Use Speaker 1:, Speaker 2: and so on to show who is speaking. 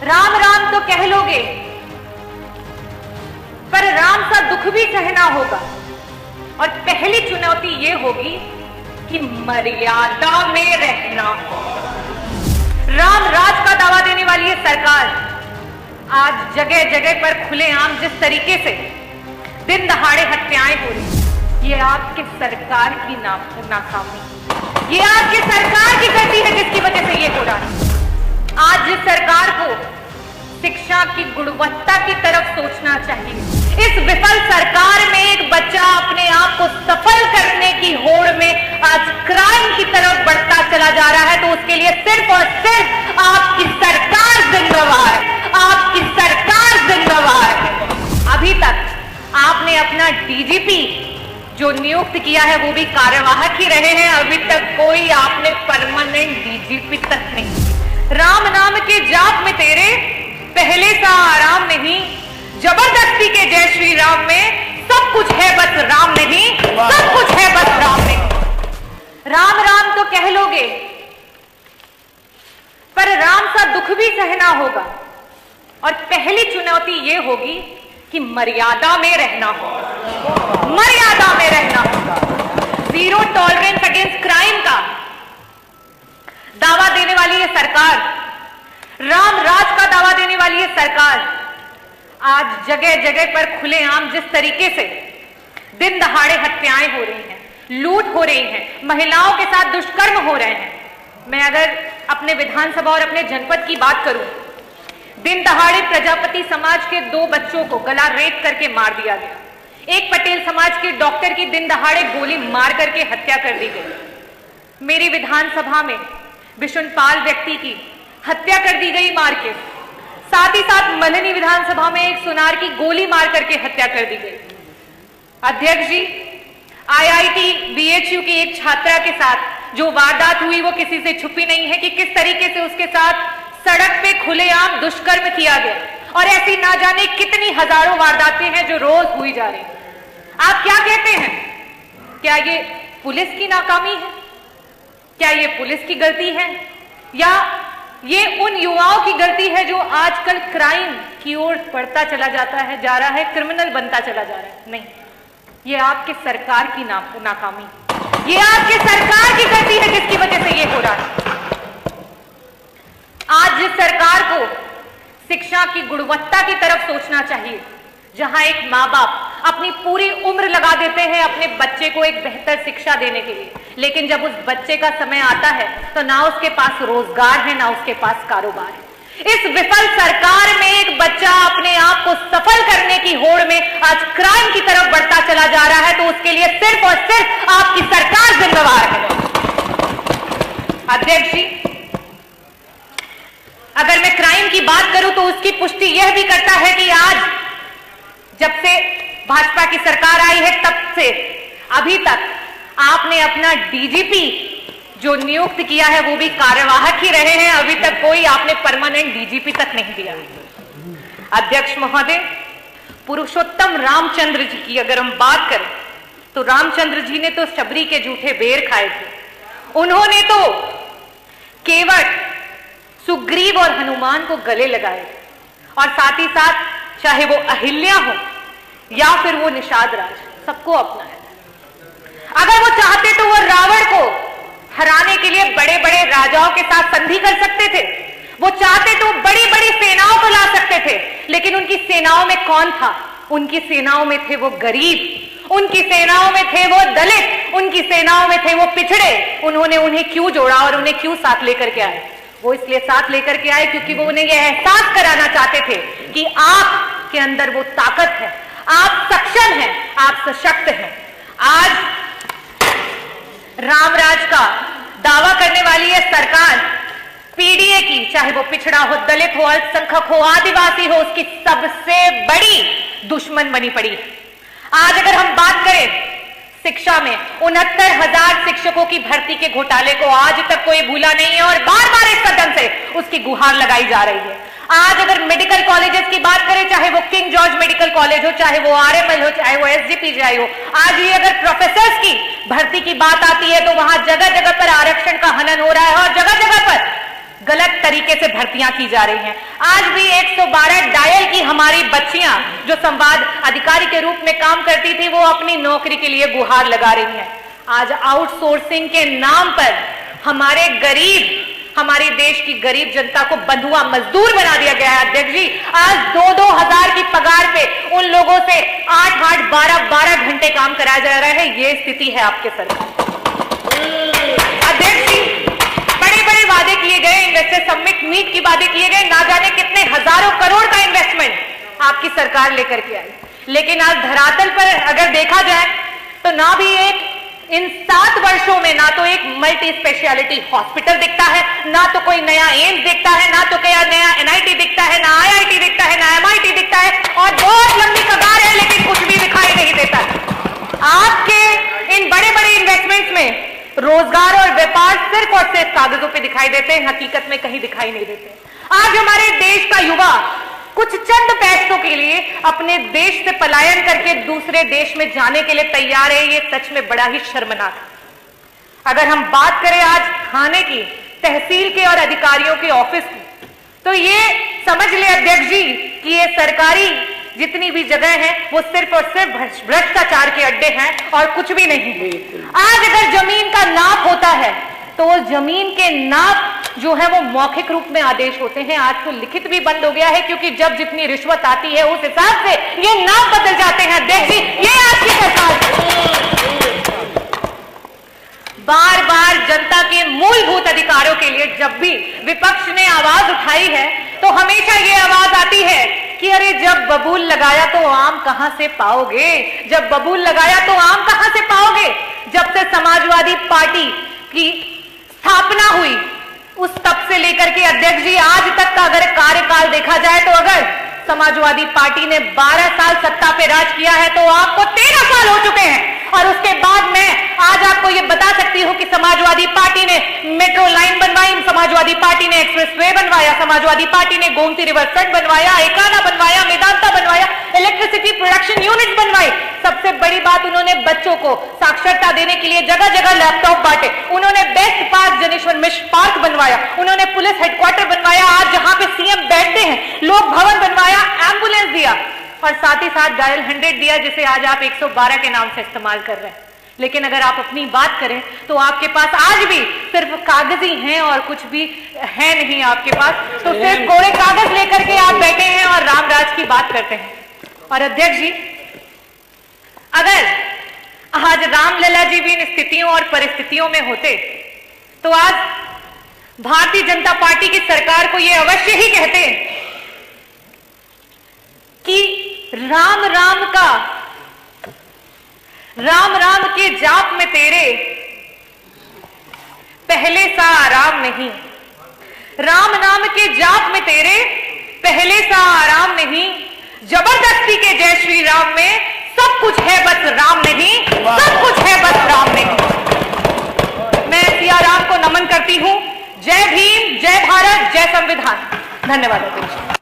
Speaker 1: राम राम तो कह लोगे, पर राम सा दुख भी सहना होगा। और पहली चुनौती यह होगी कि मर्यादा में रहना होगा। राम राज का दावा देने वाली ये सरकार आज जगह जगह पर खुलेआम जिस तरीके से दिन दहाड़े हत्याएं हो रही, ये आपकी सरकार की नाकामी, ये आपकी सरकार की गलती है जिसकी वजह से ये हो रहा है। आज जिस सरकार को शिक्षा की गुणवत्ता की तरफ सोचना चाहिए, इस विफल सरकार में एक बच्चा अपने आप को सफल करने की होड़ में आज क्राइम की तरफ बढ़ता चला जा रहा है, तो उसके लिए सिर्फ और सिर्फ आपकी सरकार जिम्मेवार है, आपकी सरकार जिम्मेवार है। अभी तक आपने अपना डीजीपी जो नियुक्त किया है वो भी कार्यवाहक ही रहे हैं, अभी तक कोई आपने परमानेंट डीजीपी तक नहीं। राम नाम के जाप में तेरे पहले सा आराम नहीं, जबरदस्ती के जय श्री राम में सब कुछ है बस राम नहीं, सब कुछ है बस राम नहीं। राम राम तो कह लोगे, पर राम सा दुख भी सहना होगा। और पहली चुनौती यह होगी कि मर्यादा में रहना होगा, मर्यादा में रहना होगा। जीरो टॉलरेंस अगेंस्ट क्राइम का दावा देने वाली ये सरकार, राम राज का दावा देने वाली ये सरकार आज जगह जगह पर खुलेआम जिस तरीके से दिन दहाड़े हत्याएं हो रही हैं, लूट हो रही है, महिलाओं के साथ दुष्कर्म हो रहे हैं। मैं अगर अपने विधानसभा और अपने जनपद की बात करूं, दिन दहाड़े प्रजापति समाज के 2 बच्चों को गला रेत करके मार दिया गया। एक पटेल समाज के डॉक्टर की दिन दहाड़े गोली मार करके हत्या कर दी गई। मेरी विधानसभा में विशुनपाल व्यक्ति की हत्या कर दी गई मार के, साथ ही साथ मल्हनी विधानसभा में एक सुनार की गोली मार करके हत्या कर दी गई। अध्यक्ष जी, आईआईटी बीएचयू की एक छात्रा के साथ जो वारदात हुई वो किसी से छुपी नहीं है कि किस तरीके से उसके साथ सड़क पे खुलेआम दुष्कर्म किया गया। और ऐसी ना जाने कितनी हजारों वारदातें हैं जो रोज हुई जा रही। आप क्या कहते हैं, क्या ये पुलिस की नाकामी है? क्या ये पुलिस की गलती है, या ये उन युवाओं की गलती है जो आजकल क्राइम की ओर बढ़ता चला जाता है, जा रहा है, क्रिमिनल बनता चला जा रहा है? नहीं, ये आपके सरकार की नाकामी, ये आपके सरकार की गलती है जिसकी वजह से ये हो रहा है। आज जिस सरकार को शिक्षा की गुणवत्ता की तरफ सोचना चाहिए, जहां एक माँ बाप अपनी पूरी उम्र लगा देते हैं अपने बच्चे को एक बेहतर शिक्षा देने के लिए, लेकिन जब उस बच्चे का समय आता है तो ना उसके पास रोजगार है, ना उसके पास कारोबार है। इस विफल सरकार में एक बच्चा अपने आप को सफल करने की होड़ में आज क्राइम की तरफ बढ़ता चला जा रहा है, तो उसके लिए सिर्फ और सिर्फ आपकी सरकार जिम्मेवार है। अध्यक्ष जी, अगर मैं क्राइम की बात करूं तो उसकी पुष्टि यह भी करता है कि आज जब से भाजपा की सरकार आई है तब से अभी तक आपने अपना डीजीपी जो नियुक्त किया है वो भी कार्यवाहक ही रहे हैं, अभी तक कोई आपने परमानेंट डीजीपी तक नहीं दिया। अध्यक्ष महोदय, पुरुषोत्तम रामचंद्र जी की अगर हम बात करें तो रामचंद्र जी ने तो शबरी के जूठे बेर खाए थे। उन्होंने तो केवट, सुग्रीव और हनुमान को गले लगाए, और साथ ही साथ चाहे वो अहिल्या हो या फिर वो निषाद राज, सबको अपनाया। अगर वो चाहते तो वो रावण को हराने के लिए बड़े बड़े राजाओं के साथ संधि कर सकते थे, वो चाहते तो बड़ी बड़ी सेनाओं को ला सकते थे, लेकिन उनकी सेनाओं में कौन था? उनकी सेनाओं में थे वो गरीब, उनकी सेनाओं में थे वो दलित, उनकी सेनाओं में थे वो पिछड़े। उन्होंने उन्हें क्यों जोड़ा और उन्हें क्यों साथ लेकर के आए? वो इसलिए साथ लेकर के आए क्योंकि वो उन्हें यह एहसास कराना चाहते थे कि आपके अंदर वो ताकत है, आप सक्षम हैं, आप सशक्त हैं। आज रामराज का दावा करने वाली यह सरकार पीडीए की, चाहे वो पिछड़ा हो, दलित हो, अल्पसंख्यक हो, आदिवासी हो, उसकी सबसे बड़ी दुश्मन बनी पड़ी है। आज अगर हम बात करें शिक्षा में 69,000 शिक्षकों की भर्ती के घोटाले को आज तक कोई भूला नहीं है और बार बार इस सदन से उसकी गुहार लगाई जा रही है। आज अगर मेडिकल कॉलेजेस की बात करें, चाहे वो किंग जॉर्ज मेडिकल कॉलेज हो, चाहे वो आरएमएल हो, चाहे वो एसजीपीजीआई हो, आज ये अगर प्रोफेसर्स की भर्ती की बात आती है तो वहां जगह जगह पर आरक्षण का हनन हो रहा है और जगह जगह पर गलत तरीके से भर्तियां की जा रही हैं। आज भी 112 डायल की हमारी बच्चियां जो संवाद अधिकारी के रूप में काम करती थी, वो अपनी नौकरी के लिए गुहार लगा रही हैं। आज आउटसोर्सिंग के नाम पर हमारे देश की गरीब जनता को बंधुआ मजदूर बना दिया गया है। अध्यक्ष जी, आज 2-2 हजार की पगार पे उन लोगों से 8-8, 12-12 घंटे काम कराया जा रहा है। ये स्थिति है आपके सरकार। अध्यक्ष जी, बड़े बड़े वादे किए गए, इन्वेस्टर समिट मीट की वादे किए गए, ना जाने कितने हजारों करोड़ का इन्वेस्टमेंट आपकी सरकार लेकर के आई, लेकिन आज धरातल पर अगर देखा जाए तो ना भी इन 7 वर्षों में ना तो एक मल्टी स्पेशलिटी हॉस्पिटल दिखता है, ना तो कोई नया एम्स दिखता है, ना तो कोई नया एनआईटी दिखता है, ना आईआईटी दिखता है, ना एमआईटी दिखता है, और बहुत लंबी कतार है लेकिन कुछ भी दिखाई नहीं देता। आपके इन बड़े बड़े इन्वेस्टमेंट्स में रोजगार और व्यापार सिर्फ और सिर्फ कागजों पे दिखाई देते हैं, हकीकत में कहीं दिखाई नहीं देते। आज हमारे देश का युवा कुछ चंद पैसों के लिए अपने देश से पलायन करके दूसरे देश में जाने के लिए तैयार है। ये सच में बड़ा ही शर्मनाक है। अगर हम बात करें आज थाने की, तहसील के और अधिकारियों के ऑफिस की, तो ये समझ ले अध्यक्ष जी कि ये सरकारी जितनी भी जगह है वो सिर्फ और सिर्फ भ्रष्टाचार के अड्डे हैं और कुछ भी नहीं। आज अगर जमीन का नाप होता है तो वो जमीन के नाप जो है वो मौखिक रूप में आदेश होते हैं। आज तो लिखित भी बंद हो गया है, क्योंकि जब जितनी रिश्वत आती है उस हिसाब से ये नाप बदल जाते हैं। अध्यक्ष जी, ये आपकी सरकार बार बार जनता के मूलभूत अधिकारों के लिए जब भी विपक्ष ने आवाज उठाई है तो हमेशा ये आवाज आती है कि अरे जब बबूल लगाया तो आम कहां से पाओगे, जब बबूल लगाया तो आम कहां से पाओगे। जब से समाजवादी पार्टी की स्थापना हुई उस तब से लेकर के अध्यक्ष जी आज तक का अगर कार्यकाल देखा जाए तो अगर समाजवादी पार्टी ने 12 साल सत्ता पे राज किया है तो आपको 13 साल हो चुके हैं। और उसके बाद मैं आज आपको ये बता सकती हूं कि समाजवादी पार्टी ने मेट्रो लाइन बनवाई, समाजवादी पार्टी ने एक्सप्रेसवे बनवाया, समाजवादी पार्टी ने गोमती रिवर फ्रंट बनवाया, एकाना बनवाया, मेदांता बनवाया, इलेक्ट्रिसिटी प्रोडक्शन यूनिट बनवाई। सबसे बड़ी बात, उन्होंने बच्चों को साक्षरता देने के लिए जगह जगह लैपटॉप बांटे, उन्होंने best park Janeshwar Mishra park बनवाया, उन्होंने पुलिस हेडक्वार्टर बनवाया, आज जहां पे सीएम बैठते हैं, लोक भवन बनवाया, एम्बुलेंस दिया और साथ ही साथ डायल 100 दिया, जिसे आज आप 112 के नाम से इस्तेमाल कर रहे हैं। लेकिन अगर आप अपनी बात करें तो आपके पास आज भी सिर्फ कागजी हैं और कुछ भी है नहीं आपके पास, तो सिर्फ कोरे कागज लेकर के आप बैठे हैं और राम राज की बात करते हैं। और अध्यक्ष जी, अगर आज रामलला जी भी इन स्थितियों और परिस्थितियों में होते तो आज भारतीय जनता पार्टी की सरकार को यह अवश्य ही कहते कि राम राम के जाप में तेरे पहले सा आराम नहीं, राम नाम के जाप में तेरे पहले सा आराम नहीं, जबरदस्ती के जय श्री राम में सब कुछ है बस राम नहीं, सब कुछ है बस राम नहीं। मैं सिया राम को नमन करती हूं। जय भीम, जय भारत, जय संविधान। धन्यवाद।